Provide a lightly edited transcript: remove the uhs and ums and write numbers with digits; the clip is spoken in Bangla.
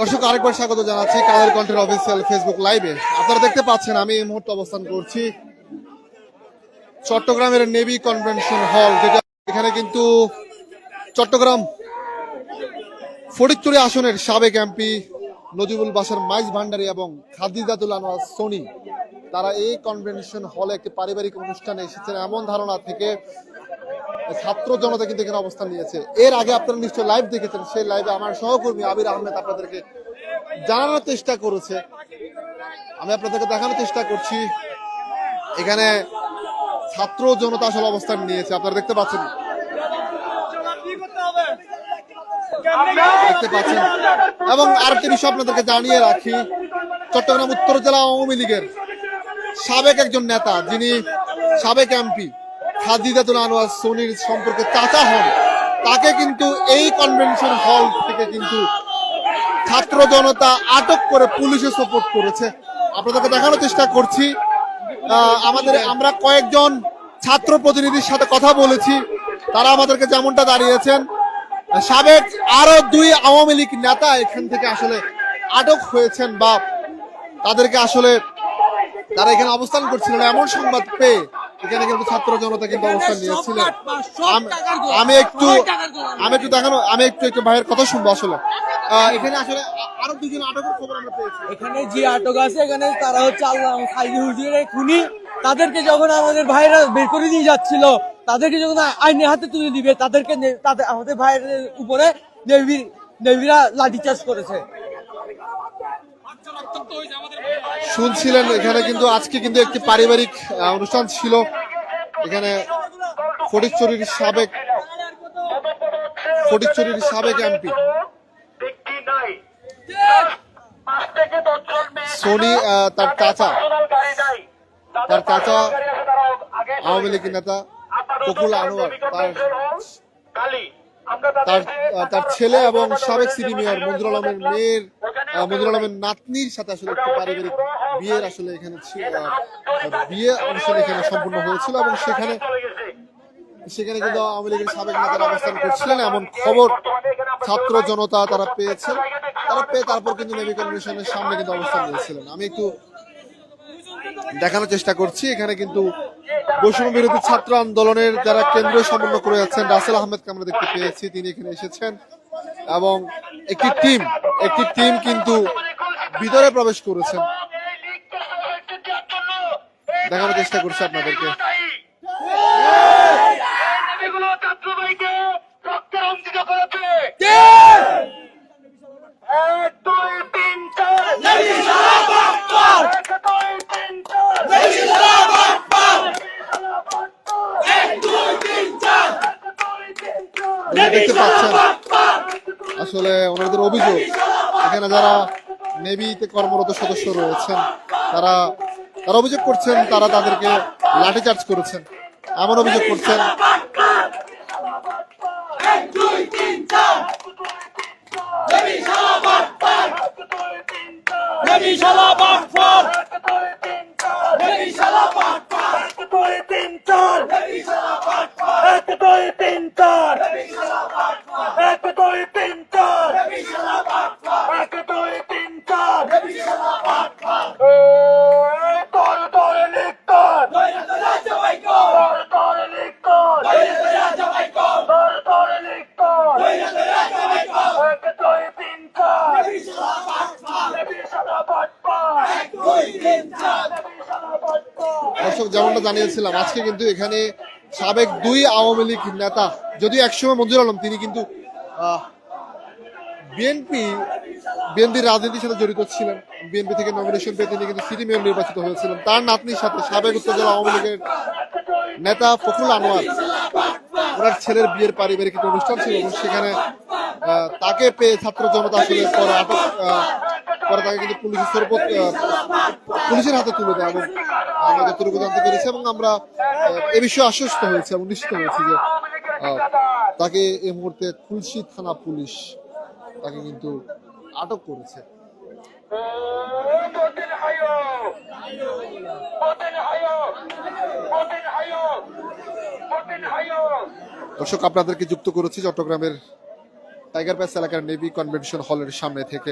দর্শক আরেকবার স্বাগত জানাচ্ছি কালের কন্ঠের অফিসিয়াল ফেসবুক লাইভে। আপনারা দেখতে পাচ্ছেন আমি এই মুহূর্তে অবস্থান করছি চট্টগ্রামের নেভি কনভেনশন হল, যেটা এখানে কিন্তু চট্টগ্রাম ফটিকছড়ি আসনের সাবেক এমপি নজিবুল বাশার মাইজ ভান্ডারী এবং খাদিজাতুল আনোয়ার সোনি তারা এই কনভেনশন হলে একটি পারিবারিক অনুষ্ঠানে এসেছেন এমন ধারণা থেকে ছাত্র জনতা কিন্তু এখানে অবস্থান নিয়েছে। এর আগে আপনারা নিশ্চয়ই লাইভ দেখেছেন, সেই লাইভে আমার সহকর্মী আবির আহমেদ আপনাদেরকে জানানোর চেষ্টা করেছে। আমি আপনাদেরকে দেখানোর চেষ্টা করছি এখানে ছাত্র জনতা আসলে অবস্থান নিয়েছে। আপনারা দেখতে পাচ্ছেন এবং আরেকটি বিষয় আপনাদেরকে জানিয়ে রাখি, চট্টগ্রাম উত্তর জেলা আওয়ামী লীগের সাবেক একজন নেতা, যিনি সাবেক এমপি খাদিজাতুল আনোয়ার সোনির সম্পর্কে চাচা হন, তাকে কিন্তু এই কনভেনশন হল থেকে কিন্তু ছাত্র জনতা আটক করে পুলিশে সোপর্ট করেছে। আপনাদেরকে দেখানোর চেষ্টা করছি, আমরা কয়েকজন ছাত্র প্রতিনিধির সাথে কথা বলেছি, তারা আমাদেরকে যেমনটা দাঁড়িয়েছেন, সাবেক আরো 2 আওয়ামী লীগ নেতা এখান থেকে আসলে আটক হয়েছেন বা তাদেরকে আসলে তারা এখানে অবস্থান করছিলেন এমন সংবাদ পেয়ে এখানে কিন্তু ছাত্র জনতা কিন্তু অবস্থান নিয়েছিলেন। আমি একটু ভাইয়ের কথা শুনবো। আসলে এখানে আসলে আরো 2 জন আটকের খবর আমরা পেয়েছি। এখানে যে আটক আছে এখানে তারা হচ্ছে আল্লাহ খাইজি হুজুরের খুনি। তাদেরকে যখন আমাদের ভাইরা বের করে দিয়ে যাচ্ছিল, তাদেরকে যখন আইনের হাতে তুলে দিবে, তাদেরকে আমাদের ভাইয়ের উপরে নেভিরা লাঠিচার্জ করেছে। শুনছিলেন এখানে কিন্তু আজকে কিন্তু একটি পারিবারিক অনুষ্ঠান ছিল। এখানে ফটিকছড়ির সাবেক এমপি সোনি, তার চাচা আওয়ামী লীগ নেতা ফখরুল আনোয়ার, তার ছেলে এবং সাবেক সিটি মেয়র মঞ্জুর আলমের নাতনির সাথে আসলে একটি পারিবারিক বিয়ের আসলে এখানে বিয়ে অনুষ্ঠান এখানে সম্পূর্ণ হয়েছিল এবং সেখানে কিন্তু আওয়ামী লীগের সাবেক নেতারা অবস্থান করছিলেন এমন খবর ছাত্র জনতা তারা পেয়ে তারপর কিন্তু নেভি কনভেনশনের সামনে কিন্তু অবস্থান নিয়েছিলেন। আমি একটু দেখানোর চেষ্টা করছি, এখানে কিন্তু বৈষম্য বিরোধী ছাত্র আন্দোলনের যারা কেন্দ্রীয় সমন্বয় করে যাচ্ছেন রাসেল আহমেদকে আমরা দেখতে পেয়েছি, তিনি এখানে এসেছেন এবং একটি টিম কিন্তু ভিতরে প্রবেশ করেছেন। দেখানোর চেষ্টা করছি আপনাদেরকে। দেখতে পাচ্ছেন আসলে ওনাদের অভিযোগ, এখানে যারা নেভিতে কর্মরত সদস্য রয়েছেন তারা অভিযোগ করছেন তাদেরকে লাঠিচার্জ করেছেন, এমন অভিযোগ করছেন। দর্শক যেমনটা জানিয়েছিলাম, আজকে কিন্তু এখানে সাবেক 2 আওয়ামী লীগ নেতা, যদিও একসময় মঞ্জুর আলম তিনি কিন্তু বিএনপির রাজনীতির সাথে জড়িত ছিলেন, বিএনপি থেকে নমিনেশন পেয়ে তিনি কিন্তু সিটি মেয়র নির্বাচিত হয়েছিলেন, তার নাতনির সাথে সাবেক উত্তর জেলা আওয়ামী লীগের নেতা ফখরুল আনোয়ার, ওনার ছেলের বিয়ের পারিবারিক একটা অনুষ্ঠান ছিল এবং সেখানে তাকে পেয়ে ছাত্র জনতা আসলে পরে তাকে কিন্তু পুলিশের হাতে তুলে দেয় এবং আমরা যতটুকু জানতে পেরেছি এবং আমরা এ বিষয়ে আশ্বস্ত হয়েছি এবং নিশ্চিত হয়েছি যে তাকে এই মুহূর্তে খুলশী থানা পুলিশ তাকে কিন্তু আটক করেছে। দর্শক আপনাদেরকে যুক্ত করেছি চট্টগ্রামের টাইগার পাস এলাকার নেভি কনভেনশন হলের সামনে থেকে।